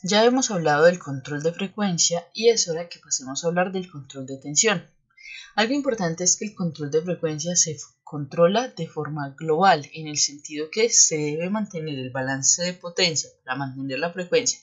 Ya hemos hablado del control de frecuencia y es hora que pasemos a hablar del control de tensión. Algo importante es que el control de frecuencia se controla de forma global, en el sentido que se debe mantener el balance de potencia para mantener la frecuencia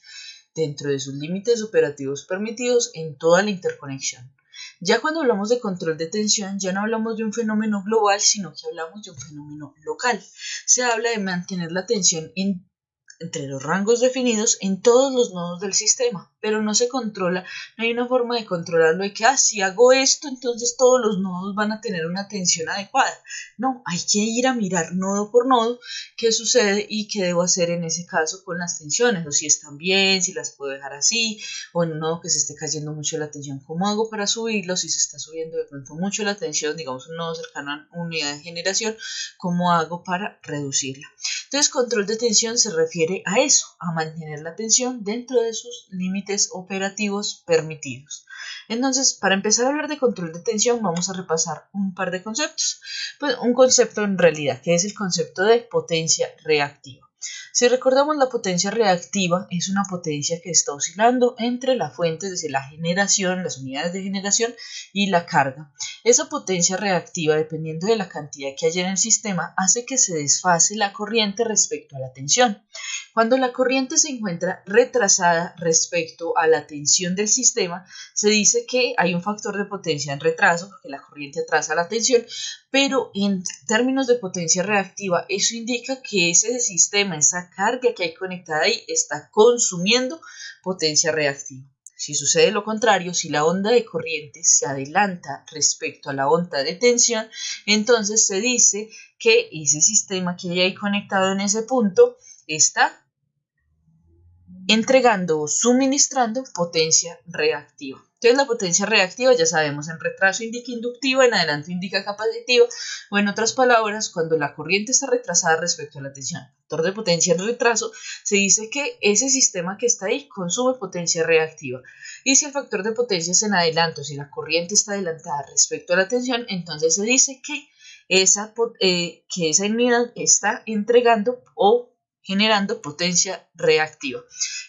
dentro de sus límites operativos permitidos en toda la interconexión. Ya cuando hablamos de control de tensión, ya no hablamos de un fenómeno global, sino que hablamos de un fenómeno local. Se habla de mantener la tensión entre los rangos definidos en todos los nodos del sistema, pero no se controla, no hay una forma de controlarlo de que, si hago esto, entonces todos los nodos van a tener una tensión adecuada. No, hay que ir a mirar nodo por nodo qué sucede y qué debo hacer en ese caso con las tensiones, o si están bien, si las puedo dejar así, o en un nodo que se esté cayendo mucho la tensión, cómo hago para subirlo, si se está subiendo de pronto mucho la tensión, digamos un nodo cercano a una unidad de generación, cómo hago para reducirla. Entonces, control de tensión se refiere a eso, a mantener la tensión dentro de sus límites operativos permitidos. Entonces, para empezar a hablar de control de tensión, vamos a repasar un par de conceptos. Pues un concepto en realidad, que es el concepto de potencia reactiva. Si recordamos, la potencia reactiva es una potencia que está oscilando entre la fuente, desde la generación, las unidades de generación y la carga. Esa potencia reactiva, dependiendo de la cantidad que haya en el sistema, hace que se desfase la corriente respecto a la tensión. Cuando la corriente se encuentra retrasada respecto a la tensión del sistema, se dice que hay un factor de potencia en retraso, porque la corriente atrasa la tensión, pero en términos de potencia reactiva, eso indica que ese sistema, esa carga que hay conectada ahí, está consumiendo potencia reactiva. Si sucede lo contrario, si la onda de corriente se adelanta respecto a la onda de tensión, entonces se dice que ese sistema que hay ahí conectado en ese punto está entregando o suministrando potencia reactiva. Entonces, la potencia reactiva, ya sabemos, en retraso indica inductiva, en adelanto indica capacitiva, o en otras palabras, cuando la corriente está retrasada respecto a la tensión, factor de potencia en retraso, se dice que ese sistema que está ahí consume potencia reactiva. Y si el factor de potencia es en adelanto, si la corriente está adelantada respecto a la tensión, entonces se dice que esa unidad está entregando o generando potencia reactiva.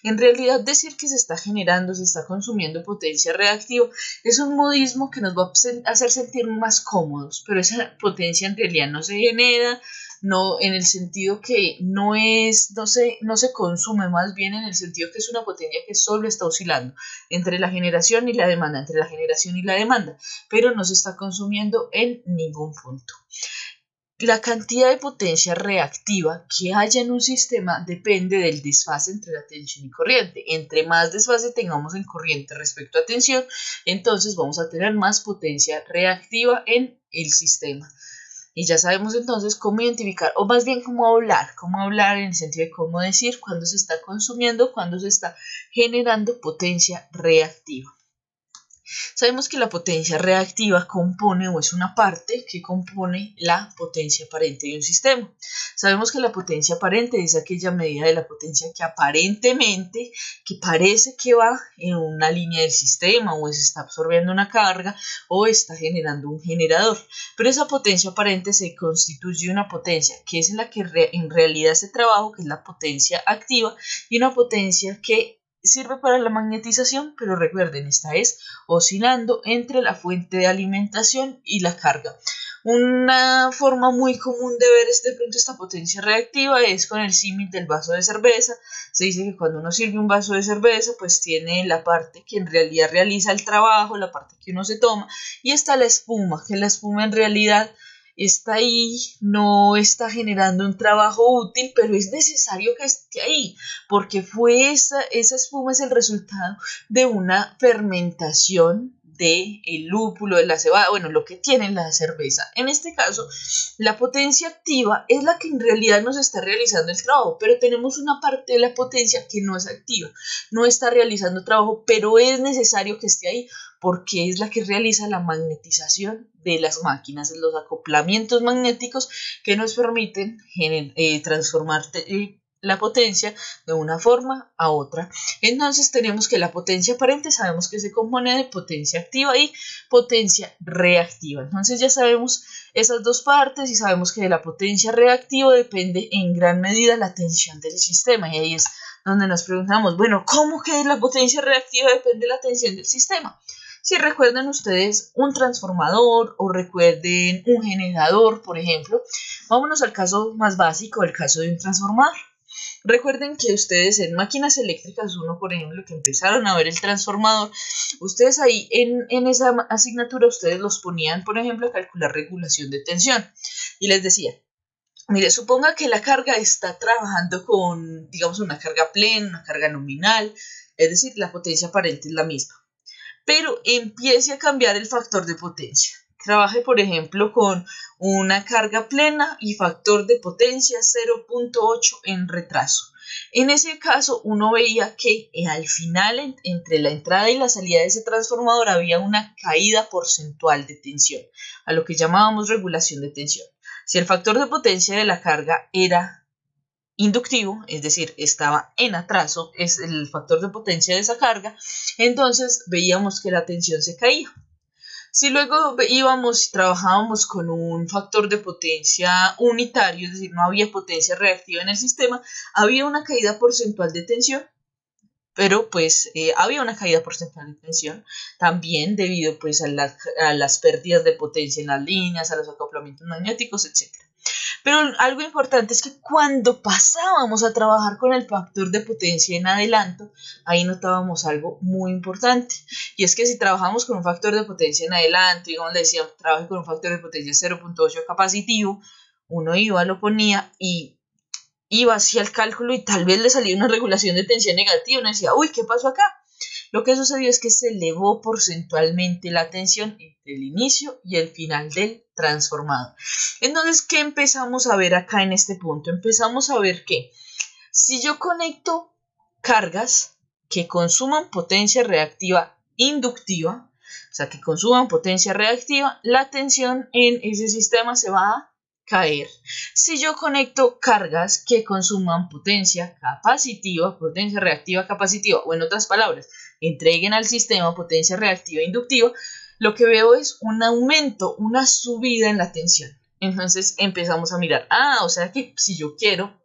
En realidad, decir que se está generando, se está consumiendo potencia reactiva es un modismo que nos va a hacer sentir más cómodos, pero esa potencia en realidad no se genera, no en el sentido que no se consume, más bien en el sentido que es una potencia que solo está oscilando entre la generación y la demanda, pero no se está consumiendo en ningún punto. La cantidad de potencia reactiva que haya en un sistema depende del desfase entre la tensión y corriente. Entre más desfase tengamos en corriente respecto a tensión, entonces vamos a tener más potencia reactiva en el sistema. Y ya sabemos entonces cómo identificar, o más bien cómo hablar en el sentido de cómo decir cuándo se está consumiendo, cuándo se está generando potencia reactiva. Sabemos que la potencia reactiva compone o es una parte que compone la potencia aparente de un sistema. Sabemos que la potencia aparente es aquella medida de la potencia que aparentemente, que parece que va en una línea del sistema o se está absorbiendo una carga o está generando un generador. Pero esa potencia aparente se constituye de una potencia que es en la que en realidad hace trabajo, que es la potencia activa, y una potencia que sirve para la magnetización, pero recuerden, esta es oscilando entre la fuente de alimentación y la carga. Una forma muy común de ver de pronto esta potencia reactiva es con el símil del vaso de cerveza. Se dice que cuando uno sirve un vaso de cerveza, pues tiene la parte que en realidad realiza el trabajo, la parte que uno se toma, y está la espuma, que la espuma en realidad está ahí, no está generando un trabajo útil, pero es necesario que esté ahí, porque esa espuma es el resultado de una fermentación del lúpulo, de la cebada, bueno, lo que tiene la cerveza. En este caso, la potencia activa es la que en realidad nos está realizando el trabajo, pero tenemos una parte de la potencia que no es activa, no está realizando trabajo, pero es necesario que esté ahí porque es la que realiza la magnetización de las máquinas, los acoplamientos magnéticos que nos permiten transformar la potencia de una forma a otra. Entonces tenemos que la potencia aparente sabemos que se compone de potencia activa y potencia reactiva. Entonces ya sabemos esas dos partes y sabemos que de la potencia reactiva depende en gran medida la tensión del sistema, y ahí es donde nos preguntamos, bueno, ¿cómo que la potencia reactiva depende de la tensión del sistema? Si recuerdan ustedes un transformador o recuerden un generador, por ejemplo, vámonos al caso más básico, el caso de un transformador. Recuerden que ustedes en máquinas eléctricas 1, por ejemplo, que empezaron a ver el transformador, ustedes ahí en esa asignatura, ustedes los ponían, por ejemplo, a calcular regulación de tensión. Y les decía, mire, suponga que la carga está trabajando con, digamos, una carga plena, una carga nominal, es decir, la potencia aparente es la misma. Pero empiece a cambiar el factor de potencia. Trabaje, por ejemplo, con una carga plena y factor de potencia 0.8 en retraso. En ese caso, uno veía que al final, entre la entrada y la salida de ese transformador, había una caída porcentual de tensión, a lo que llamábamos regulación de tensión. Si el factor de potencia de la carga era inductivo, es decir, estaba en atraso, es el factor de potencia de esa carga, entonces veíamos que la tensión se caía. Si luego íbamos y trabajábamos con un factor de potencia unitario, es decir, no había potencia reactiva en el sistema, había una caída porcentual de tensión, pero pues había una caída porcentual de tensión también debido pues a las pérdidas de potencia en las líneas, a los acoplamientos magnéticos, etc. Pero algo importante es que cuando pasábamos a trabajar con el factor de potencia en adelanto, ahí notábamos algo muy importante. Y es que si trabajamos con un factor de potencia en adelanto, digamos, le decía, trabaje con un factor de potencia 0.8 capacitivo, uno iba, lo ponía y iba hacia el cálculo y tal vez le salía una regulación de tensión negativa. Uno decía, uy, ¿qué pasó acá? Lo que sucedió es que se elevó porcentualmente la tensión entre el inicio y el final del transformador. Entonces, ¿qué empezamos a ver acá en este punto? Empezamos a ver que si yo conecto cargas que consuman potencia reactiva inductiva, o sea, que consuman potencia reactiva, la tensión en ese sistema se va a caer. Si yo conecto cargas que consuman potencia capacitiva, potencia reactiva capacitiva, o en otras palabras, entreguen al sistema potencia reactiva inductiva, lo que veo es un aumento, una subida en la tensión. Entonces empezamos a mirar, o sea que si yo quiero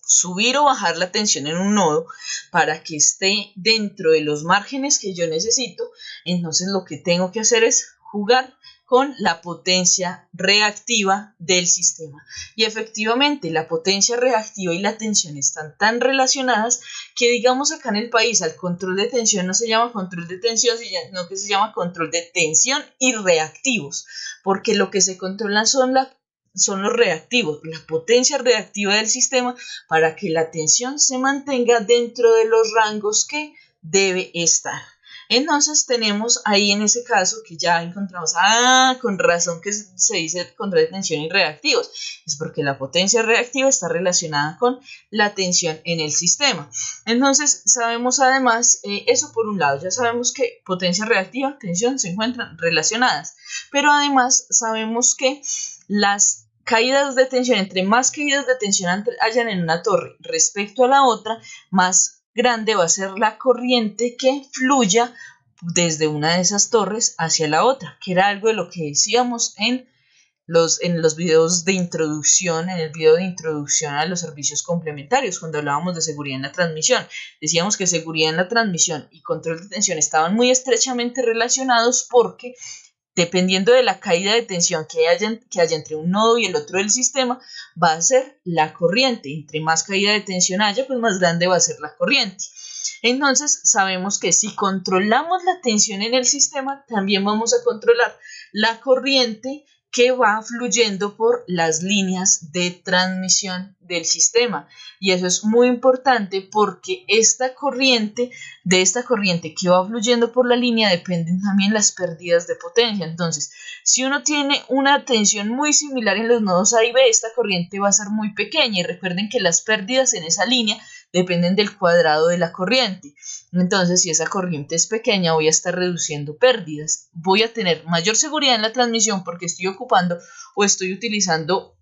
subir o bajar la tensión en un nodo para que esté dentro de los márgenes que yo necesito, entonces lo que tengo que hacer es jugar con la potencia reactiva del sistema. Y efectivamente, la potencia reactiva y la tensión están tan relacionadas que, digamos, acá en el país, al control de tensión no se llama control de tensión, sino que se llama control de tensión y reactivos, porque lo que se controlan son los reactivos, la potencia reactiva del sistema para que la tensión se mantenga dentro de los rangos que debe estar. Entonces tenemos ahí en ese caso que ya encontramos, con razón que se dice control de tensión y reactivos, es porque la potencia reactiva está relacionada con la tensión en el sistema. Entonces sabemos además, eso por un lado, ya sabemos que potencia reactiva, tensión se encuentran relacionadas, pero además sabemos que las caídas de tensión, entre más caídas de tensión hayan en una torre respecto a la otra, más grande va a ser la corriente que fluya desde una de esas torres hacia la otra, que era algo de lo que decíamos en los videos de introducción, en el video de introducción a los servicios complementarios, cuando hablábamos de seguridad en la transmisión. Decíamos que seguridad en la transmisión y control de tensión estaban muy estrechamente relacionados porque dependiendo de la caída de tensión que haya entre un nodo y el otro del sistema, va a ser la corriente. Entre más caída de tensión haya, pues más grande va a ser la corriente. Entonces, sabemos que si controlamos la tensión en el sistema, también vamos a controlar la corriente que va fluyendo por las líneas de transmisión del sistema. Y eso es muy importante porque de esta corriente que va fluyendo por la línea dependen también las pérdidas de potencia. Entonces, si uno tiene una tensión muy similar en los nodos A y B, esta corriente va a ser muy pequeña. Y recuerden que las pérdidas en esa línea dependen del cuadrado de la corriente. Entonces, si esa corriente es pequeña, voy a estar reduciendo pérdidas. Voy a tener mayor seguridad en la transmisión porque estoy ocupando o estoy utilizando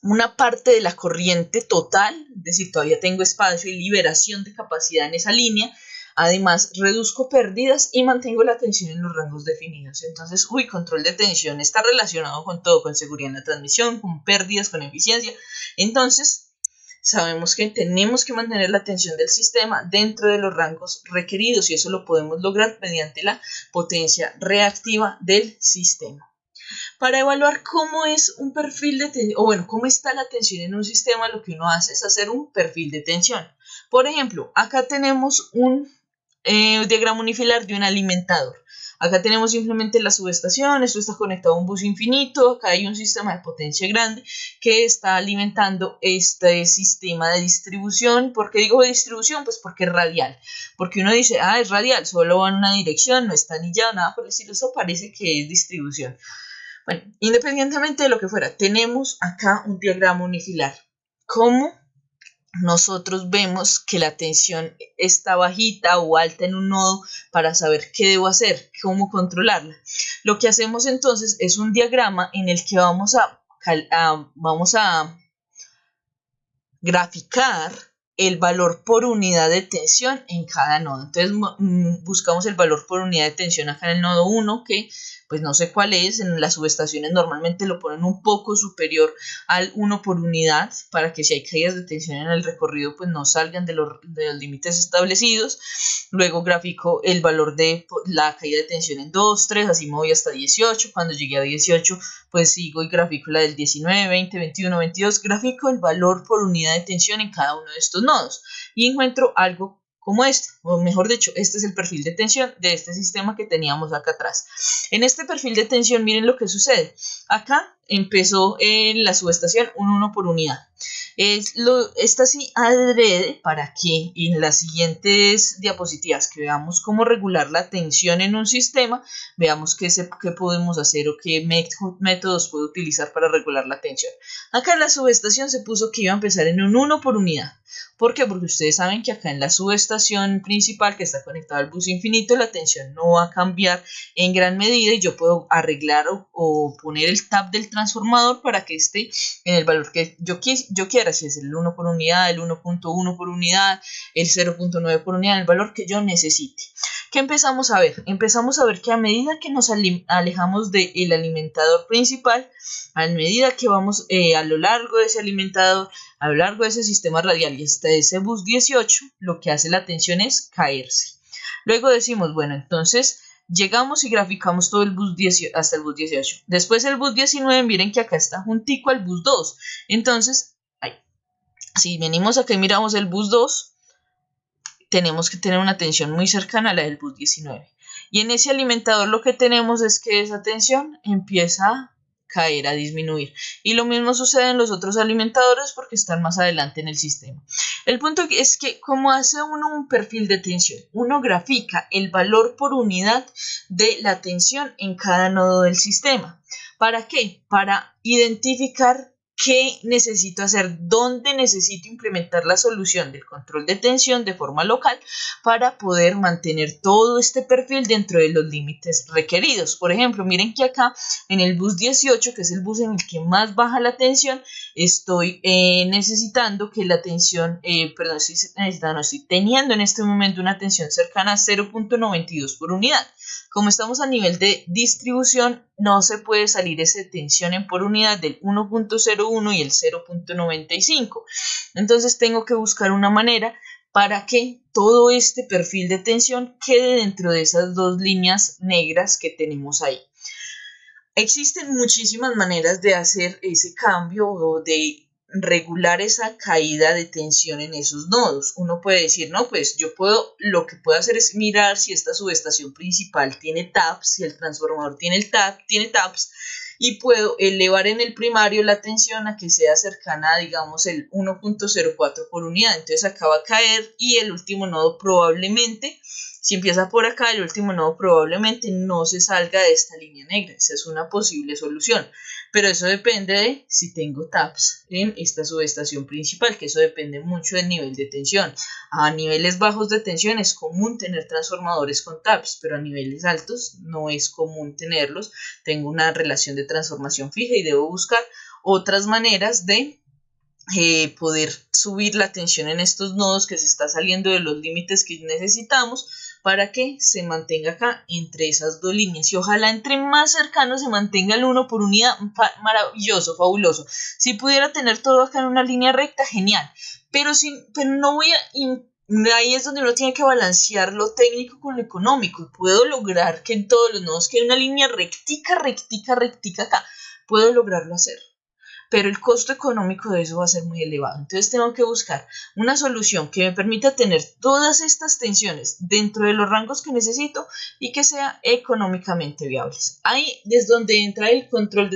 una parte de la corriente total, es decir, todavía tengo espacio y liberación de capacidad en esa línea. Además, reduzco pérdidas y mantengo la tensión en los rangos definidos. Entonces, control de tensión está relacionado con todo, con seguridad en la transmisión, con pérdidas, con eficiencia. Entonces, sabemos que tenemos que mantener la tensión del sistema dentro de los rangos requeridos y eso lo podemos lograr mediante la potencia reactiva del sistema. Para evaluar cómo es un perfil de tensión, o bueno, cómo está la tensión en un sistema, lo que uno hace es hacer un perfil de tensión. Por ejemplo, acá tenemos un diagrama unifilar de un alimentador. Acá tenemos simplemente la subestación, esto está conectado a un bus infinito, acá hay un sistema de potencia grande que está alimentando este sistema de distribución. ¿Por qué digo de distribución? Pues porque es radial. Porque uno dice, es radial, solo va en una dirección, no está anillado, nada por el estilo, eso parece que es distribución. Bueno, independientemente de lo que fuera, tenemos acá un diagrama unifilar. ¿Cómo nosotros vemos que la tensión está bajita o alta en un nodo para saber qué debo hacer, cómo controlarla? Lo que hacemos entonces es un diagrama en el que vamos a graficar el valor por unidad de tensión en cada nodo. Entonces buscamos el valor por unidad de tensión acá en el nodo 1, que pues no sé cuál es. En las subestaciones normalmente lo ponen un poco superior al 1 por unidad para que si hay caídas de tensión en el recorrido pues no salgan de los límites establecidos. Luego grafico el valor de la caída de tensión en 2, 3, así me voy hasta 18. Cuando llegué a 18 pues sigo y grafico la del 19, 20, 21, 22. Grafico el valor por unidad de tensión en cada uno de estos nodos y encuentro algo como este, o mejor dicho, este es el perfil de tensión de este sistema que teníamos acá atrás. En este perfil de tensión miren lo que sucede. Acá empezó en la subestación un 1 por unidad. Está así adrede para que en las siguientes diapositivas que veamos cómo regular la tensión en un sistema, veamos qué podemos hacer o qué métodos puedo utilizar para regular la tensión. Acá en la subestación se puso que iba a empezar en un 1 por unidad. ¿Por qué? Porque ustedes saben que acá en la subestación principal que está conectada al bus infinito, la tensión no va a cambiar en gran medida y yo puedo arreglar o poner el tap del transformador para que esté en el valor que yo quiera, si es el 1 por unidad, el 1.1 por unidad, el 0.9 por unidad, el valor que yo necesite. ¿Qué empezamos a ver? Empezamos a ver que a medida que nos alejamos del alimentador principal, a medida que vamos a lo largo de ese alimentador, a lo largo de ese sistema radial y hasta ese bus 18, lo que hace la tensión es caerse. Luego decimos, bueno, entonces llegamos y graficamos todo el bus 18 hasta el bus 18. Después el bus 19, miren que acá está juntico al bus 2. Entonces, si venimos acá y miramos el bus 2, tenemos que tener una tensión muy cercana a la del bus 19. Y en ese alimentador lo que tenemos es que esa tensión empieza a caer, a disminuir. Y lo mismo sucede en los otros alimentadores porque están más adelante en el sistema. El punto es que como hace uno un perfil de tensión, uno grafica el valor por unidad de la tensión en cada nodo del sistema. ¿Para qué? Para identificar qué necesito hacer, dónde necesito implementar la solución del control de tensión de forma local para poder mantener todo este perfil dentro de los límites requeridos. Por ejemplo, miren que acá en el bus 18, que es el bus en el que más baja la tensión, estoy necesitando que la tensión, estoy teniendo en este momento una tensión cercana a 0.92 por unidad. Como estamos a nivel de distribución, no se puede salir esa tensión en por unidad del 1.01 y el 0.95. Entonces tengo que buscar una manera para que todo este perfil de tensión quede dentro de esas dos líneas negras que tenemos ahí. Existen muchísimas maneras de hacer ese cambio o de regular esa caída de tensión en esos nodos. Uno puede decir, no, pues lo que puedo hacer es mirar si esta subestación principal tiene taps, si el transformador tiene taps, y puedo elevar en el primario la tensión a que sea cercana a, digamos, el 1.04 por unidad. Entonces acá va a caer y el último nodo probablemente, si empieza por acá, el último nodo probablemente no se salga de esta línea negra. Esa es una posible solución. Pero eso depende de si tengo taps en esta subestación principal, que eso depende mucho del nivel de tensión. A niveles bajos de tensión es común tener transformadores con taps, pero a niveles altos no es común tenerlos. Tengo una relación de transformación fija y debo buscar otras maneras de poder subir la tensión en estos nodos que se está saliendo de los límites que necesitamos para que se mantenga acá entre esas dos líneas y ojalá entre más cercano se mantenga el 1 por unidad, maravilloso, fabuloso. Si pudiera tener todo acá en una línea recta, genial, pero no voy a ahí es donde uno tiene que balancear lo técnico con lo económico y puedo lograr que en todos los nodos quede una línea rectica acá, puedo lograrlo hacer, pero el costo económico de eso va a ser muy elevado. Entonces tengo que buscar una solución que me permita tener todas estas tensiones dentro de los rangos que necesito y que sea económicamente viables. Ahí es donde entra el control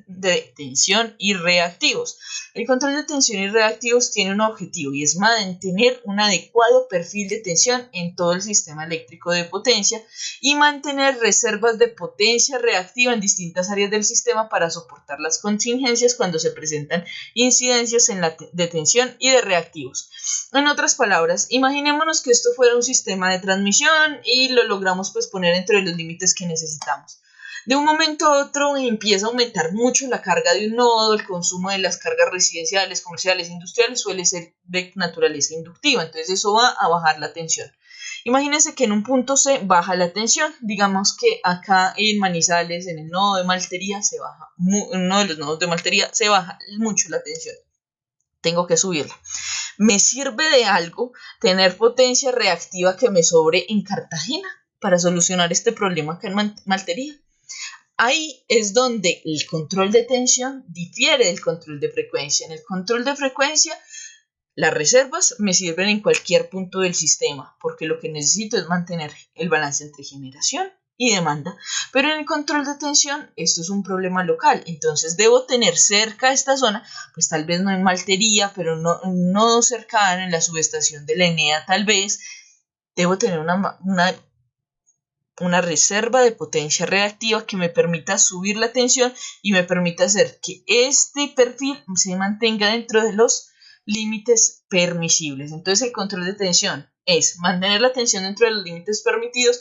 de tensión y reactivos. El control de tensión y reactivos tiene un objetivo y es mantener un adecuado perfil de tensión en todo el sistema eléctrico de potencia y mantener reservas de potencia reactiva en distintas áreas del sistema para soportar las contingencias cuando se presentan incidencias de tensión y de reactivos. En otras palabras, imaginémonos que esto fuera un sistema de transmisión y lo logramos poner entre los límites que necesitamos. De un momento a otro empieza a aumentar mucho la carga de un nodo, el consumo de las cargas residenciales, comerciales e industriales suele ser de naturaleza inductiva, entonces eso va a bajar la tensión. Imagínense que en un punto C baja la tensión, digamos que acá en Manizales, en el nodo de Maltería, en uno de los nodos de Maltería se baja mucho la tensión. Tengo que subirla. ¿Me sirve de algo tener potencia reactiva que me sobre en Cartagena para solucionar este problema acá en Maltería? Ahí es donde el control de tensión difiere del control de frecuencia. En el control de frecuencia, las reservas me sirven en cualquier punto del sistema, porque lo que necesito es mantener el balance entre generación y demanda. Pero en el control de tensión, esto es un problema local, entonces debo tener cerca esta zona, pues tal vez no en Maltería, pero no cercano en la subestación de la Enea, tal vez, debo tener una reserva de potencia reactiva que me permita subir la tensión y me permita hacer que este perfil se mantenga dentro de los límites permisibles. Entonces el control de tensión es mantener la tensión dentro de los límites permitidos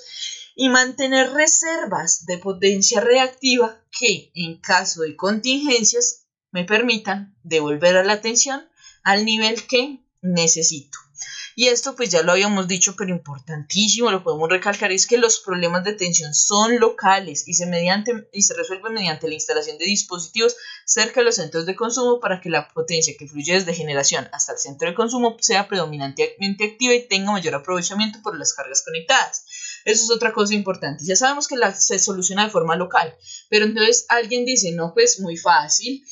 y mantener reservas de potencia reactiva que en caso de contingencias me permitan devolver a la tensión al nivel que necesito. Y esto pues ya lo habíamos dicho, pero importantísimo, lo podemos recalcar, es que los problemas de tensión son locales y se resuelven mediante la instalación de dispositivos cerca de los centros de consumo para que la potencia que fluye desde generación hasta el centro de consumo sea predominantemente activa y tenga mayor aprovechamiento por las cargas conectadas. Eso es otra cosa importante. Ya sabemos que se soluciona de forma local, pero entonces alguien dice, no, pues muy fácil,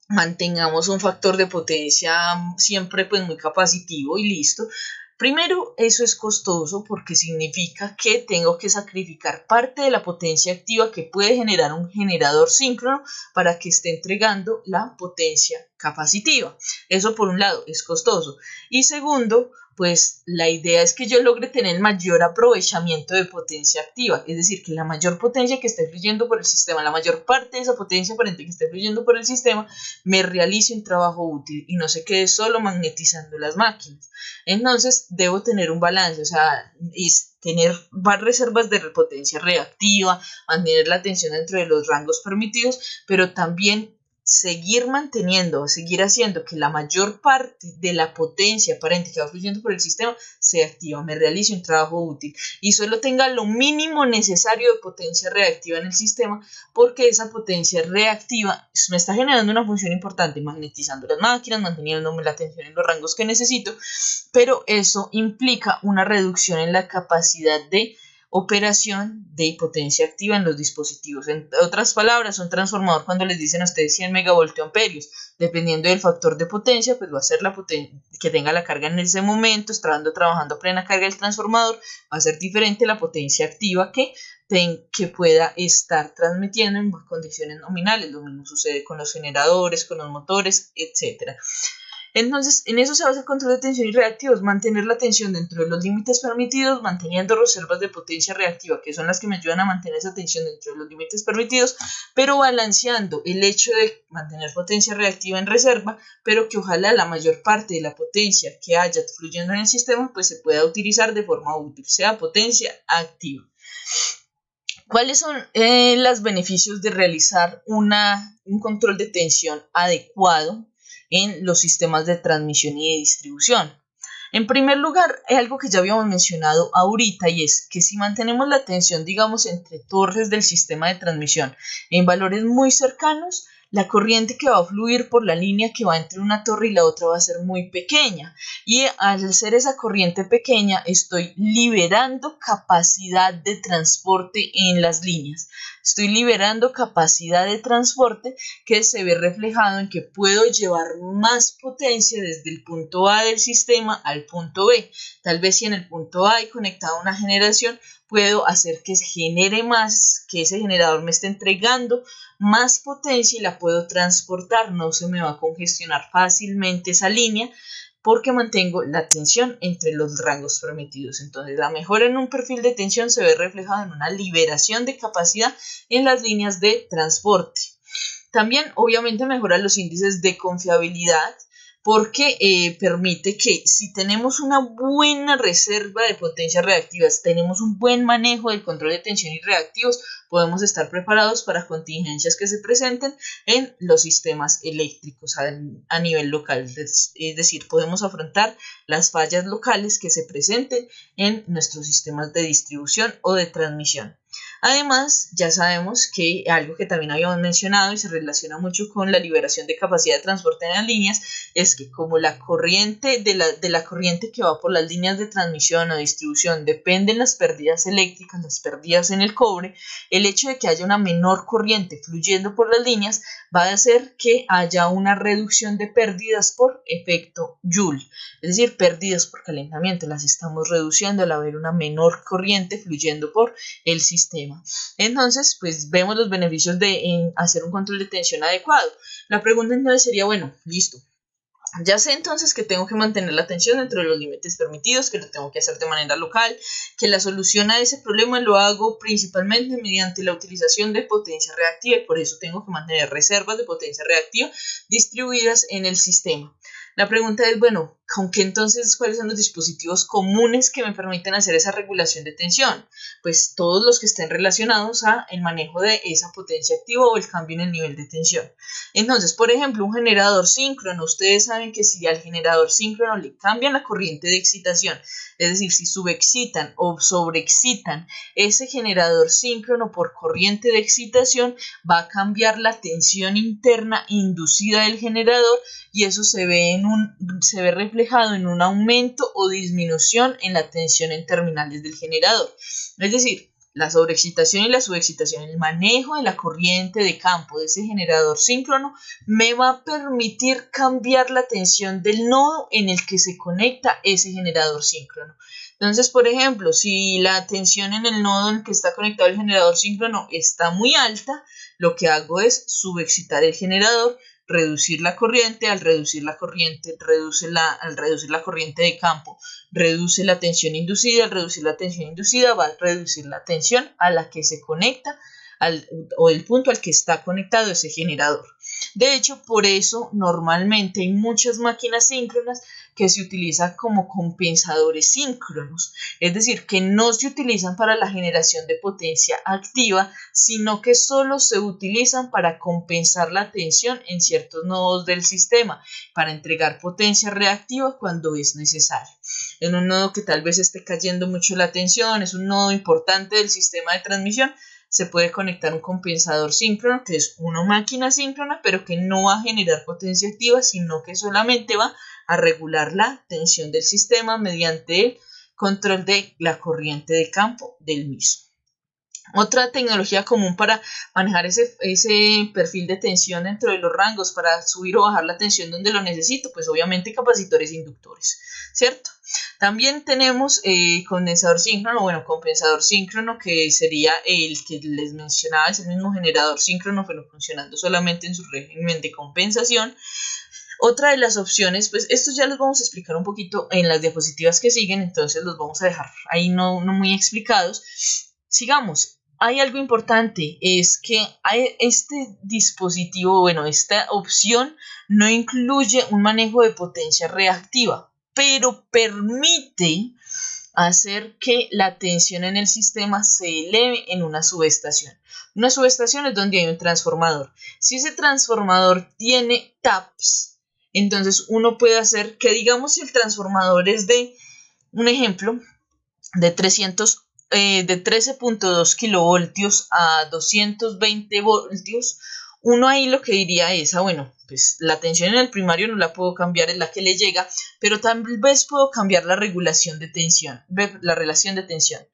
mantengamos un factor de potencia siempre pues muy capacitivo y listo. Primero, eso es costoso porque significa que tengo que sacrificar parte de la potencia activa que puede generar un generador síncrono para que esté entregando la potencia capacitiva. Eso por un lado es costoso. Y segundo, pues la idea es que yo logre tener mayor aprovechamiento de potencia activa, es decir, que la mayor potencia que esté fluyendo por el sistema, la mayor parte de esa potencia aparente que esté fluyendo por el sistema, me realice un trabajo útil y no se quede solo magnetizando las máquinas. Entonces, debo tener un balance, o sea, tener reservas de potencia reactiva, mantener la tensión dentro de los rangos permitidos, pero también seguir haciendo que la mayor parte de la potencia aparente que va fluyendo por el sistema se activa, me realice un trabajo útil y solo tenga lo mínimo necesario de potencia reactiva en el sistema, porque esa potencia reactiva me está generando una función importante, magnetizando las máquinas, manteniéndome la tensión en los rangos que necesito, pero eso implica una reducción en la capacidad de operación de potencia activa en los dispositivos. En otras palabras, un transformador, cuando les dicen a ustedes 100 megavoltiamperios, dependiendo del factor de potencia, pues va a ser la potencia que tenga la carga en ese momento, trabajando a plena carga el transformador, va a ser diferente la potencia activa que pueda estar transmitiendo en condiciones nominales. Lo mismo sucede con los generadores, con los motores, etcétera. Entonces, en eso se basa el control de tensión y reactivos, mantener la tensión dentro de los límites permitidos, manteniendo reservas de potencia reactiva, que son las que me ayudan a mantener esa tensión dentro de los límites permitidos, pero balanceando el hecho de mantener potencia reactiva en reserva, pero que ojalá la mayor parte de la potencia que haya fluyendo en el sistema, pues se pueda utilizar de forma útil, sea potencia activa. ¿Cuáles son los beneficios de realizar un control de tensión adecuado en los sistemas de transmisión y de distribución. En primer lugar, hay algo que ya habíamos mencionado ahorita y es que si mantenemos la tensión, digamos, entre torres del sistema de transmisión en valores muy cercanos, la corriente que va a fluir por la línea que va entre una torre y la otra va a ser muy pequeña. Y al ser esa corriente pequeña, estoy liberando capacidad de transporte en las líneas. Estoy liberando capacidad de transporte que se ve reflejado en que puedo llevar más potencia desde el punto A del sistema al punto B. Tal vez si en el punto A hay conectada una generación, puedo hacer que se genere más, que ese generador me esté entregando más potencia y la puedo transportar. No se me va a congestionar fácilmente esa línea porque mantengo la tensión entre los rangos permitidos. Entonces, la mejora en un perfil de tensión se ve reflejada en una liberación de capacidad en las líneas de transporte. También, obviamente, mejora los índices de confiabilidad porque permite que si tenemos una buena reserva de potencias reactivas, tenemos un buen manejo del control de tensión y reactivos, podemos estar preparados para contingencias que se presenten en los sistemas eléctricos a nivel local. Es decir, podemos afrontar las fallas locales que se presenten en nuestros sistemas de distribución o de transmisión. Además, ya sabemos que algo que también habíamos mencionado y se relaciona mucho con la liberación de capacidad de transporte en las líneas es que como la corriente de la corriente que va por las líneas de transmisión o distribución dependen las pérdidas eléctricas, las pérdidas en el cobre, el hecho de que haya una menor corriente fluyendo por las líneas va a hacer que haya una reducción de pérdidas por efecto Joule, es decir, pérdidas por calentamiento, las estamos reduciendo al haber una menor corriente fluyendo por el sistema. Entonces, pues vemos los beneficios de hacer un control de tensión adecuado. La pregunta entonces sería, bueno, listo. Ya sé entonces que tengo que mantener la tensión dentro de los límites permitidos, que lo tengo que hacer de manera local, que la solución a ese problema lo hago principalmente mediante la utilización de potencia reactiva y por eso tengo que mantener reservas de potencia reactiva distribuidas en el sistema. La pregunta es, bueno, ¿con qué entonces cuáles son los dispositivos comunes que me permiten hacer esa regulación de tensión? Pues todos los que estén relacionados a el manejo de esa potencia activa o el cambio en el nivel de tensión. Entonces, por ejemplo, un generador síncrono, ustedes saben que si al generador síncrono le cambian la corriente de excitación, es decir, si subexcitan o sobreexcitan ese generador síncrono por corriente de excitación, va a cambiar la tensión interna inducida del generador y eso se ve reflejado en un aumento o disminución en la tensión en terminales del generador. Es decir, la sobreexcitación y la subexcitación, el manejo de la corriente de campo de ese generador síncrono me va a permitir cambiar la tensión del nodo en el que se conecta ese generador síncrono. Entonces, por ejemplo, si la tensión en el nodo en el que está conectado el generador síncrono está muy alta, lo que hago es subexcitar el generador, reducir la corriente, al reducir la corriente, al reducir la corriente de campo, reduce la tensión inducida, al reducir la tensión inducida va a reducir la tensión a la que se conecta o el punto al que está conectado ese generador. De hecho, por eso normalmente hay muchas máquinas síncronas que se utilizan como compensadores síncronos, es decir, que no se utilizan para la generación de potencia activa, sino que solo se utilizan para compensar la tensión en ciertos nodos del sistema, para entregar potencia reactiva cuando es necesario. En un nodo que tal vez esté cayendo mucho la tensión, es un nodo importante del sistema de transmisión, se puede conectar un compensador síncrono, que es una máquina síncrona, pero que no va a generar potencia activa, sino que solamente va a regular la tensión del sistema mediante el control de la corriente de campo del mismo. Otra tecnología común para manejar ese perfil de tensión dentro de los rangos, para subir o bajar la tensión donde lo necesito, pues obviamente capacitores e inductores, ¿cierto? También tenemos condensador síncrono, bueno, compensador síncrono, que sería el que les mencionaba, es el mismo generador síncrono, pero funcionando solamente en su régimen de compensación. Otra de las opciones, pues estos ya los vamos a explicar un poquito en las diapositivas que siguen, entonces los vamos a dejar ahí no muy explicados. Sigamos. Hay algo importante, es que este dispositivo, bueno, esta opción no incluye un manejo de potencia reactiva, pero permite hacer que la tensión en el sistema se eleve en una subestación. Una subestación es donde hay un transformador. Si ese transformador tiene taps, Entonces uno puede hacer que, digamos, si el transformador es de, un ejemplo, de 13.2 kilovoltios a 220 voltios, uno ahí lo que diría es, bueno, pues la tensión en el primario no la puedo cambiar, es la que le llega, pero tal vez puedo cambiar la regulación de tensión, la relación de tensión.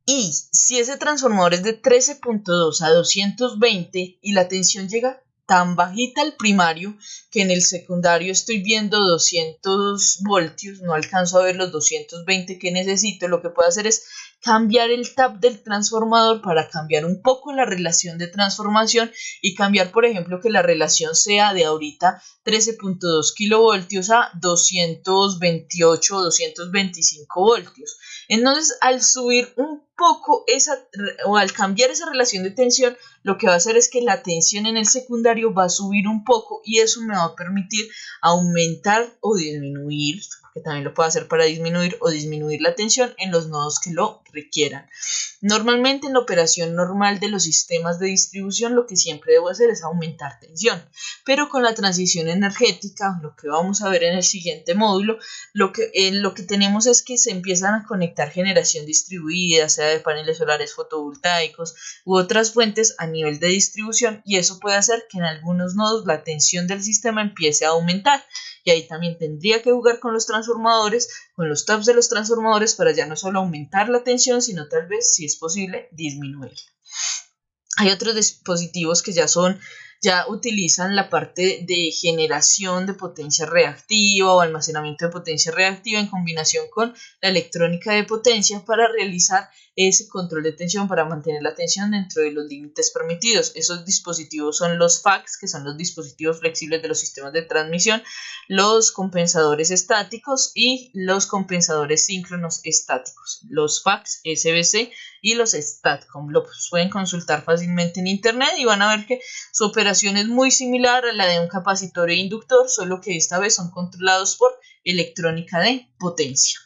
Y si ese transformador es de 13.2 a 220 y la tensión llega tan bajita al primario que en el secundario estoy viendo 200 voltios, no alcanzo a ver los 220 que necesito, lo que puedo hacer es cambiar el tap del transformador para cambiar un poco la relación de transformación y cambiar, por ejemplo, que la relación sea de ahorita 13.2 kilovoltios a 228 o 225 voltios. Entonces, al subir un poco o al cambiar esa relación de tensión, lo que va a hacer es que la tensión en el secundario va a subir un poco y eso me va a permitir aumentar o disminuir, que también lo puedo hacer para disminuir o disminuir la tensión en los nodos que lo requieran. Normalmente en la operación normal de los sistemas de distribución lo que siempre debo hacer es aumentar tensión, pero con la transición energética, lo que vamos a ver en el siguiente módulo, lo que tenemos es que se empiezan a conectar generación distribuida, sea de paneles solares fotovoltaicos u otras fuentes a nivel de distribución, y eso puede hacer que en algunos nodos la tensión del sistema empiece a aumentar. Y ahí también tendría que jugar con los transformadores, con los taps de los transformadores para ya no solo aumentar la tensión, sino tal vez, si es posible, disminuirla. Hay otros dispositivos que ya utilizan la parte de generación de potencia reactiva o almacenamiento de potencia reactiva en combinación con la electrónica de potencia para realizar ese control de tensión, para mantener la tensión dentro de los límites permitidos. Esos dispositivos son los FACS, que son los dispositivos flexibles de los sistemas de transmisión, los compensadores estáticos y los compensadores síncronos estáticos, los FACS, SBC y los STATCOM. Lo pueden consultar fácilmente en internet y van a ver que su operación es muy similar a la de un capacitor e inductor, solo que esta vez son controlados por electrónica de potencia.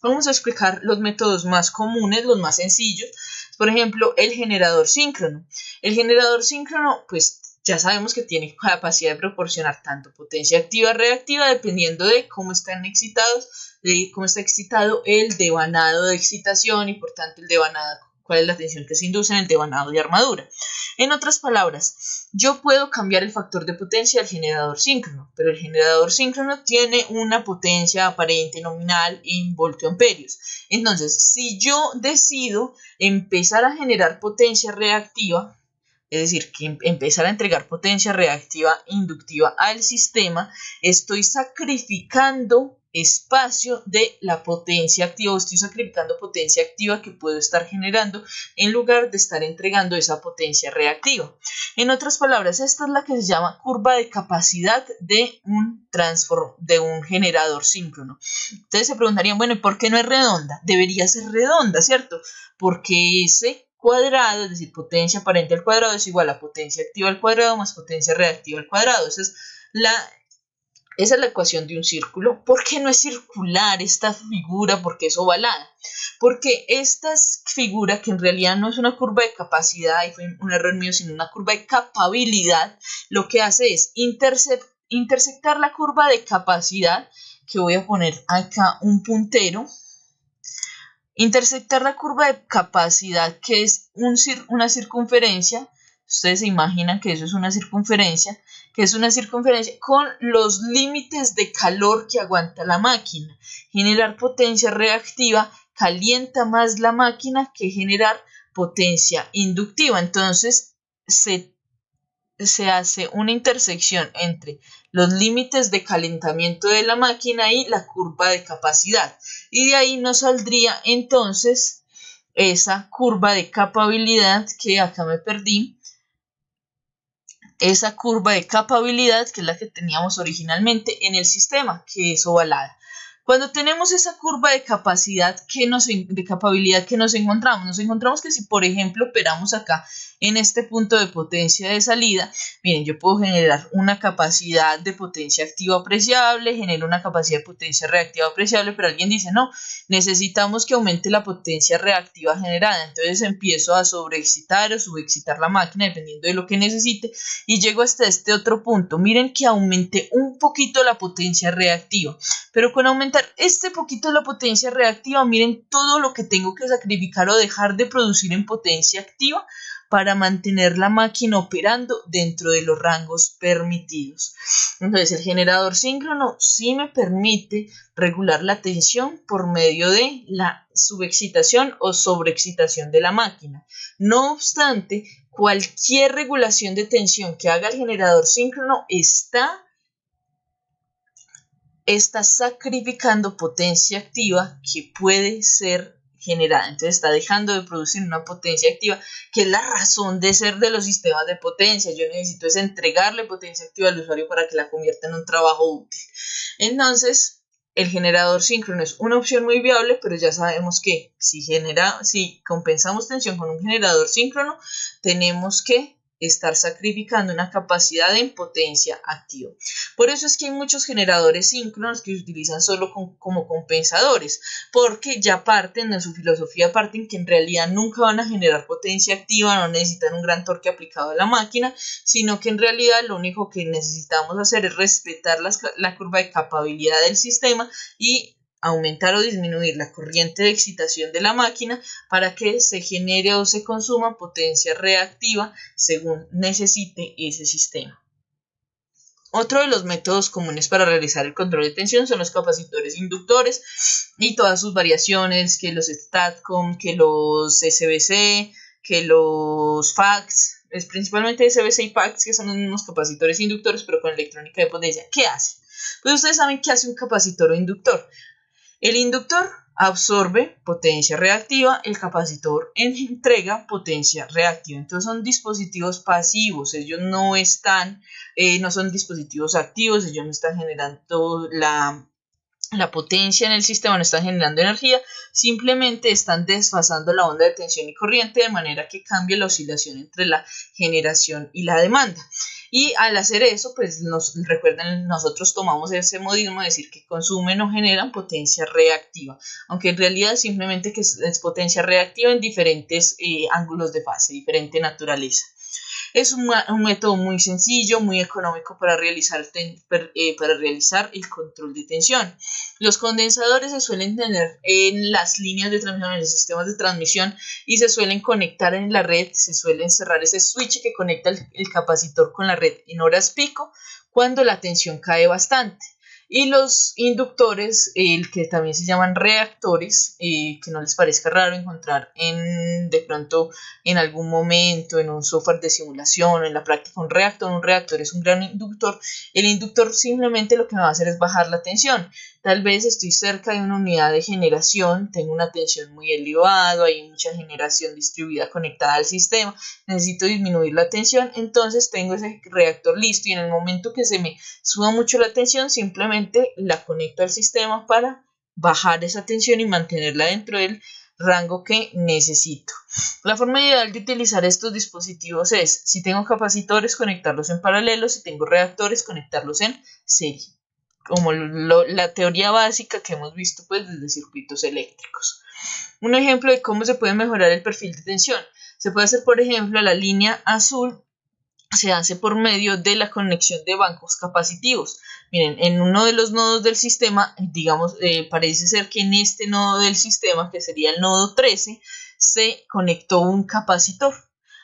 Vamos a explicar los métodos más comunes, los más sencillos. Por ejemplo, el generador síncrono. El generador síncrono, pues ya sabemos que tiene capacidad de proporcionar tanto potencia activa o reactiva dependiendo de cómo están excitados, de cómo está excitado el devanado de excitación y por tanto el devanado, cuál es la tensión que se induce en el devanado de armadura. En otras palabras, yo puedo cambiar el factor de potencia del generador síncrono, pero el generador síncrono tiene una potencia aparente nominal en voltioamperios. Entonces, si yo decido empezar a generar potencia reactiva, es decir, que empezar a entregar potencia reactiva inductiva al sistema, estoy sacrificando espacio de la potencia activa, o estoy sacrificando potencia activa que puedo estar generando en lugar de estar entregando esa potencia reactiva. En otras palabras, esta es la que se llama curva de capacidad de un generador síncrono. Ustedes se preguntarían, bueno, ¿y por qué no es redonda? Debería ser redonda, ¿cierto? Porque ese cuadrado, es decir, potencia aparente al cuadrado es igual a potencia activa al cuadrado más potencia reactiva al cuadrado. Esa es la ecuación de un círculo. ¿Por qué no es circular esta figura? ¿Por qué es ovalada? Porque esta figura, que en realidad no es una curva de capacidad, y fue un error mío, sino una curva de capabilidad, lo que hace es intersectar la curva de capacidad, que voy a poner acá un puntero, intersectar la curva de capacidad, que es una circunferencia. Ustedes se imaginan que eso es una circunferencia, con los límites de calor que aguanta la máquina. Generar potencia reactiva calienta más la máquina que generar potencia inductiva. Entonces se hace una intersección entre los límites de calentamiento de la máquina y la curva de capacidad. Y de ahí nos saldría entonces esa curva de capabilidad, que acá me perdí. Esa curva de capabilidad, que es la que teníamos originalmente en el sistema, que es ovalada. Cuando tenemos esa curva de capacidad, de capabilidad que nos encontramos que si por ejemplo operamos acá en este punto de potencia de salida, miren, yo puedo generar una capacidad de potencia activa apreciable, genero una capacidad de potencia reactiva apreciable, pero alguien dice, no, necesitamos que aumente la potencia reactiva generada, entonces empiezo a sobreexcitar o subexcitar la máquina dependiendo de lo que necesite y llego hasta este otro punto. Miren que aumenté un poquito la potencia reactiva, pero con aumentar este poquito la potencia reactiva, miren todo lo que tengo que sacrificar o dejar de producir en potencia activa para mantener la máquina operando dentro de los rangos permitidos. Entonces el generador síncrono sí me permite regular la tensión por medio de la subexcitación o sobreexcitación de la máquina. No obstante, cualquier regulación de tensión que haga el generador síncrono está sacrificando potencia activa que puede ser generada. Entonces está dejando de producir una potencia activa, que es la razón de ser de los sistemas de potencia. Yo necesito es entregarle potencia activa al usuario para que la convierta en un trabajo útil. Entonces, el generador síncrono es una opción muy viable, pero ya sabemos que si compensamos tensión con un generador síncrono, tenemos que estar sacrificando una capacidad en potencia activa. Por eso es que hay muchos generadores síncronos que se utilizan solo como compensadores, porque ya parten de su filosofía, parten que en realidad nunca van a generar potencia activa, no necesitan un gran torque aplicado a la máquina, sino que en realidad lo único que necesitamos hacer es respetar la curva de capabilidad del sistema y aumentar o disminuir la corriente de excitación de la máquina para que se genere o se consuma potencia reactiva según necesite ese sistema. Otro de los métodos comunes para realizar el control de tensión son los capacitores inductores y todas sus variaciones, que los STATCOM, que los SBC, que los FACS, es principalmente SBC y FACS, que son unos capacitores inductores pero con electrónica de potencia. ¿Qué hace? Pues ustedes saben qué hace un capacitor o inductor. El inductor absorbe potencia reactiva, el capacitor entrega potencia reactiva. Entonces son dispositivos pasivos, ellos no son dispositivos activos, ellos no están generando la potencia en el sistema, no están generando energía, simplemente están desfasando la onda de tensión y corriente de manera que cambie la oscilación entre la generación y la demanda. Y al hacer eso, pues recuerden, nosotros tomamos ese modismo de decir que consumen o generan potencia reactiva, aunque en realidad simplemente que es potencia reactiva en diferentes ángulos de fase, diferente naturaleza. Es un método muy sencillo, muy económico para realizar el control de tensión. Los condensadores se suelen tener en las líneas de transmisión, en los sistemas de transmisión y se suelen conectar en la red, se suelen cerrar ese switch que conecta el capacitor con la red en horas pico cuando la tensión cae bastante. Y los inductores, el que también se llaman reactores, que no les parezca raro encontrar de pronto en algún momento en un software de simulación o en la práctica un reactor es un gran inductor. El inductor simplemente lo que me va a hacer es bajar la tensión. Tal vez estoy cerca de una unidad de generación, tengo una tensión muy elevada, hay mucha generación distribuida conectada al sistema, necesito disminuir la tensión, entonces tengo ese reactor listo y en el momento que se me suba mucho la tensión, simplemente la conecto al sistema para bajar esa tensión y mantenerla dentro del rango que necesito. La forma ideal de utilizar estos dispositivos es, si tengo capacitores, conectarlos en paralelo, si tengo reactores, conectarlos en serie, como la teoría básica que hemos visto pues desde circuitos eléctricos. Un ejemplo de cómo se puede mejorar el perfil de tensión. Se puede hacer, por ejemplo, la línea azul se hace por medio de la conexión de bancos capacitivos. Miren, en uno de los nodos del sistema, digamos, parece ser que en este nodo del sistema, que sería el nodo 13, se conectó un capacitor.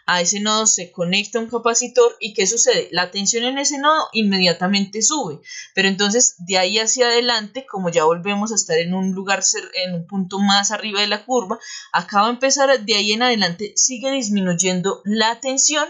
A ese nodo se conecta un capacitor y ¿qué sucede? La tensión en ese nodo inmediatamente sube, pero entonces de ahí hacia adelante, como ya volvemos a estar en un lugar, en un punto más arriba de la curva, acaba de empezar, de ahí en adelante sigue disminuyendo la tensión,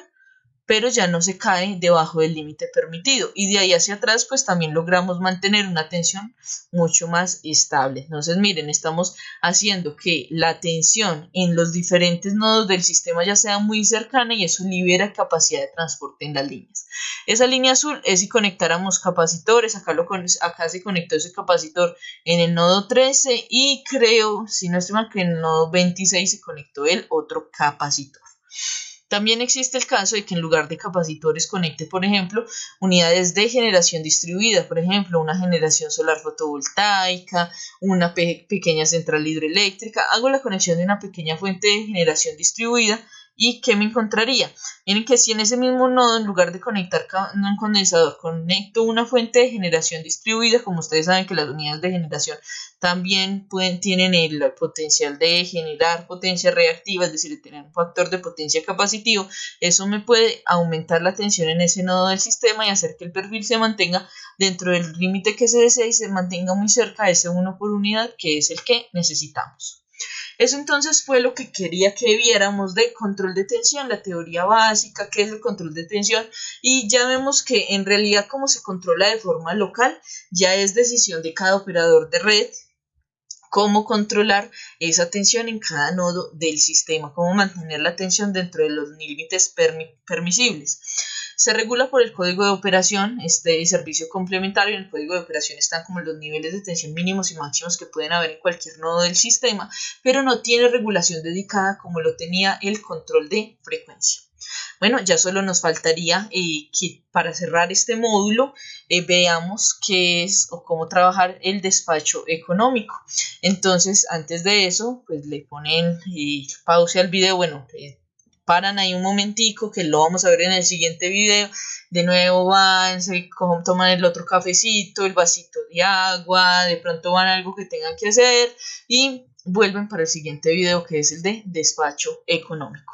pero ya no se cae debajo del límite permitido. Y de ahí hacia atrás, pues también logramos mantener una tensión mucho más estable. Entonces, miren, estamos haciendo que la tensión en los diferentes nodos del sistema ya sea muy cercana y eso libera capacidad de transporte en las líneas. Esa línea azul es si conectáramos capacitores. Acá se conectó ese capacitor en el nodo 13 y creo, si no estoy mal, que en el nodo 26 se conectó el otro capacitor. También existe el caso de que en lugar de capacitores conecte, por ejemplo, unidades de generación distribuida, por ejemplo, una generación solar fotovoltaica, una pequeña central hidroeléctrica. Hago la conexión de una pequeña fuente de generación distribuida y ¿qué me encontraría? Miren que si en ese mismo nodo, en lugar de conectar un condensador, conecto una fuente de generación distribuida, como ustedes saben que las unidades de generación también tienen el potencial de generar potencia reactiva, es decir, tener un factor de potencia capacitivo. Eso me puede aumentar la tensión en ese nodo del sistema y hacer que el perfil se mantenga dentro del límite que se desea y se mantenga muy cerca de ese 1 por unidad, que es el que necesitamos. Eso entonces fue lo que quería que viéramos de control de tensión, la teoría básica, qué es el control de tensión, y ya vemos que en realidad como se controla de forma local ya es decisión de cada operador de red cómo controlar esa tensión en cada nodo del sistema, cómo mantener la tensión dentro de los límites permisibles. Se regula por el código de operación, este servicio complementario. En el código de operación están como los niveles de tensión mínimos y máximos que pueden haber en cualquier nodo del sistema, pero no tiene regulación dedicada como lo tenía el control de frecuencia. Bueno, ya solo nos faltaría que para cerrar este módulo veamos qué es o cómo trabajar el despacho económico. Entonces, antes de eso, pues le ponen pausa al video, bueno, paran ahí un momentico que lo vamos a ver en el siguiente video. De nuevo van, toman el otro cafecito, el vasito de agua, de pronto van a algo que tengan que hacer y vuelven para el siguiente video que es el de despacho económico.